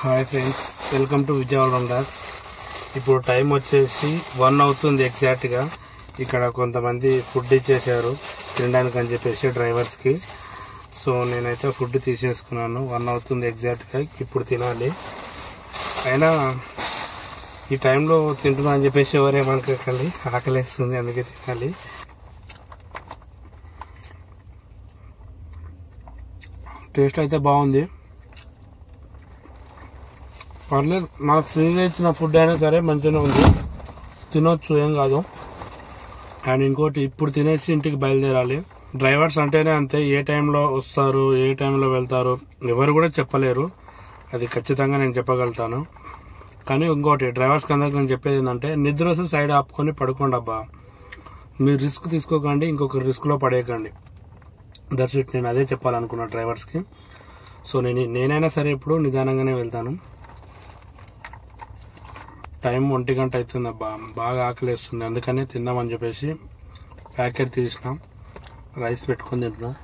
Hi friends, welcome to Vijayawada vlogs. ఇప్పుడు time వచ్చేసి 1 అవుతుంది ఎగ్జాక్ట్గా. ఇక్కడ కొంతమంది ఫుడ్ ఇచ్చేసారు తినడానికి అని చెప్పేసి డ్రైవర్స్కి. సో నేనైతే ఫుడ్ తీసేసుకున్నాను. 1 అవుతుంది ఎగ్జాక్ట్గా, ఇప్పుడు తినాలి. అయినా ఈ టైంలో తింటున్నా అని చెప్పేసి ఎవరేమనుకోకండి, ఆకలేస్తుంది అందుకే తినాలి. టేస్ట్ అయితే బాగుంది, పర్లేదు. మాకు ఫ్రీగా ఇచ్చిన ఫుడ్ అయినా సరే మంచిగానే ఉంది, తినొచ్చు, ఏం కాదు. అండ్ ఇంకోటి, ఇప్పుడు తినేసి ఇంటికి బయలుదేరాలి. డ్రైవర్స్ అంటేనే అంతే, ఏ టైంలో వస్తారు ఏ టైంలో వెళ్తారు ఎవరు కూడా చెప్పలేరు. అది ఖచ్చితంగా నేను చెప్పగలుగుతాను. కానీ ఇంకోటి, డ్రైవర్స్కి అందరికి నేను చెప్పేది ఏంటంటే, నిద్ర వస్తే సైడ్ ఆపుకొని పడుకోండి అబ్బా. మీరు రిస్క్ తీసుకోకండి, ఇంకొక రిస్క్లో పడేయకండి. That's it. నేను అదే చెప్పాలనుకున్నా డ్రైవర్స్కి. సో నేనైనా సరే ఇప్పుడు నిదానంగానే వెళ్తాను. టైం 1 గంట అవుతుంది అబ్బా, బాగా ఆకలిస్తుంది. అందుకనే తిందామని చెప్పేసి ప్యాకెట్ తీసినాం, రైస్ పెట్టుకొని తింటున్నాం.